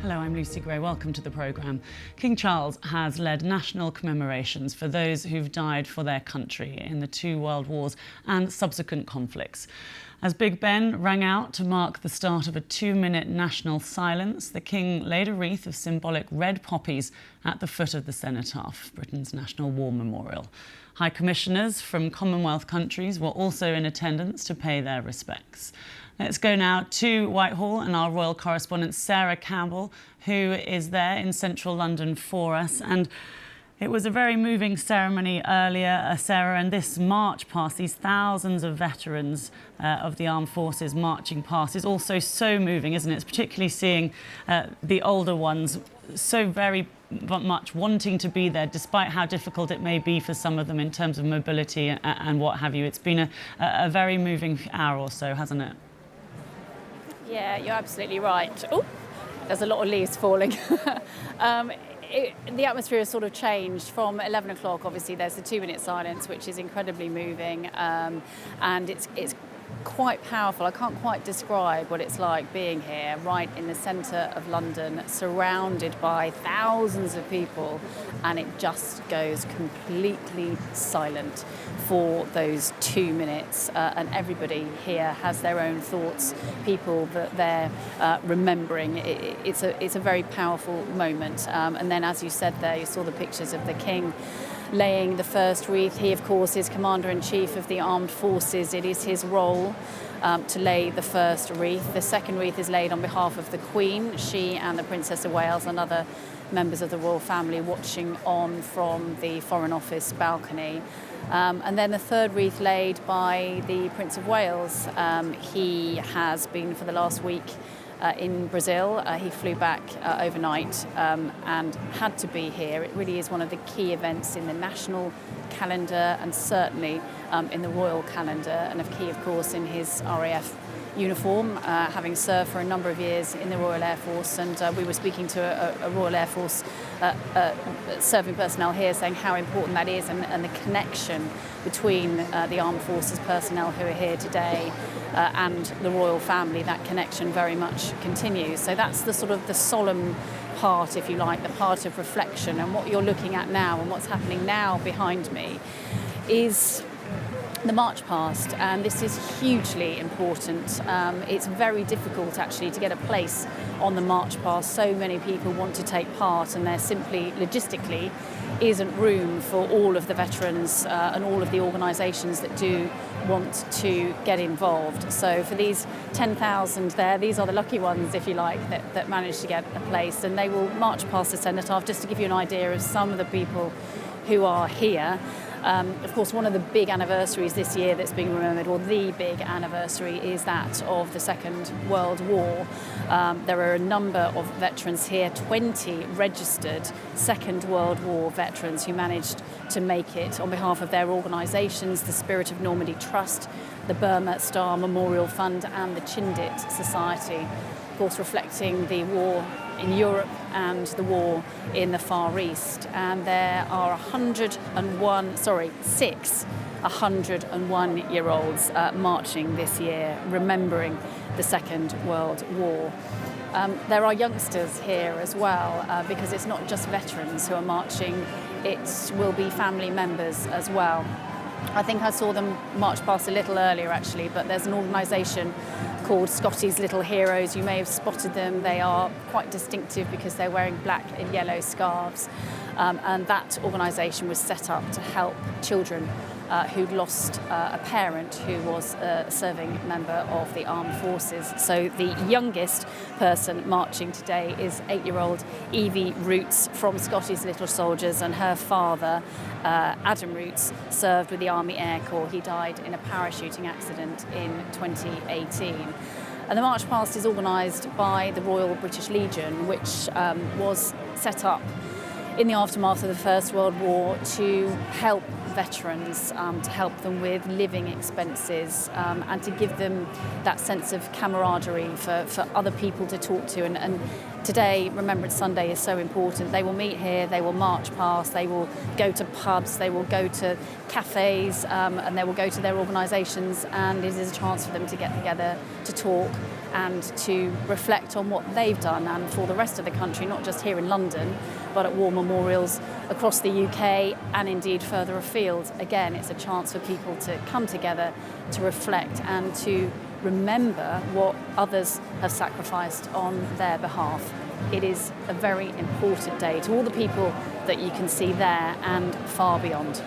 Hello, I'm Lucy Gray. Welcome to the programme. King Charles has led national commemorations for those who've died for their country in the two world wars and subsequent conflicts. As Big Ben rang out to mark the start of a 2-minute national silence, the King laid a wreath of symbolic red poppies at the foot of the Cenotaph, Britain's national war memorial. High Commissioners from Commonwealth countries were also in attendance to pay their respects. Let's go now to Whitehall and our royal correspondent Sarah Campbell, who is there in central London for us. And it was a very moving ceremony earlier, Sarah, and this march past, these thousands of veterans of the armed forces marching past, is also so moving, isn't it? It's particularly seeing the older ones so very much wanting to be there, despite how difficult it may be for some of them in terms of mobility and what have you. It's been a very moving hour or so, hasn't it? Yeah, you're absolutely right. Oh, there's a lot of leaves falling. The atmosphere has sort of changed from 11 o'clock. Obviously, there's the 2-minute silence, which is incredibly moving, and it's quite powerful. I can't quite describe what it's like being here, right in the centre of London, surrounded by thousands of people, and it just goes completely silent for those 2 minutes, and everybody here has their own thoughts, people that they're remembering. It's a very powerful moment, and then, as you said there, you saw the pictures of the King laying the first wreath. He, of course, is Commander-in-Chief of the Armed Forces. It is his role to lay the first wreath. The second wreath is laid on behalf of the Queen. She and the Princess of Wales and other members of the royal family watching on from the Foreign Office balcony. And then the third wreath laid by the Prince of Wales. He has been for the last week in Brazil. He flew back overnight and had to be here. It really is one of the key events in the national calendar and certainly in the royal calendar, and of key, of course, in his RAF uniform, having served for a number of years in the Royal Air Force. And we were speaking to a Royal Air Force serving personnel here, saying how important that is, and the connection between the Armed Forces personnel who are here today and the royal family. That connection very much continues. So that's the sort of the solemn part, if you like, the part of reflection. And what you're looking at now and what's happening now behind me is the march past, and this is hugely important. It's very difficult actually to get a place on the march past. So many people want to take part, and there simply logistically isn't room for all of the veterans and all of the organisations that do want to get involved. So for these 10,000 there, these are the lucky ones, if you like, that managed to get a place, and they will march past the Cenotaph. Just to give you an idea of some of the people who are here. Of course, one of the big anniversaries this year that's being remembered, or the big anniversary, is that of the Second World War. There are a number of veterans here, 20 registered Second World War veterans who managed to make it on behalf of their organisations, the Spirit of Normandy Trust, the Burma Star Memorial Fund and the Chindit Society, of course reflecting the war in Europe and the war in the Far East. And there are 6 101-year-olds marching this year, remembering the Second World War. There are youngsters here as well, because it's not just veterans who are marching, it will be family members as well. I think I saw them march past a little earlier actually, but there's an organisation called Scotty's Little Heroes. You may have spotted them. They are quite distinctive because they're wearing black and yellow scarves. And that organisation was set up to help children who'd lost a parent who was a serving member of the armed forces. So the youngest person marching today is 8-year-old Evie Roots from Scotty's Little Soldiers, and her father, Adam Roots, served with the Army Air Corps. He died in a parachuting accident in 2018. And the March Past is organised by the Royal British Legion, which was set up in the aftermath of the First World War to help veterans, to help them with living expenses, and to give them that sense of camaraderie for other people to talk to. And today, Remembrance Sunday is so important. They will meet here, they will march past, they will go to pubs, they will go to cafes, and they will go to their organisations, and it is a chance for them to get together, to talk and to reflect on what they've done, and for the rest of the country, not just here in London, but at war memorials across the UK and indeed further afield. Again, it's a chance for people to come together, to reflect and to remember what others have sacrificed on their behalf. It is a very important day to all the people that you can see there and far beyond.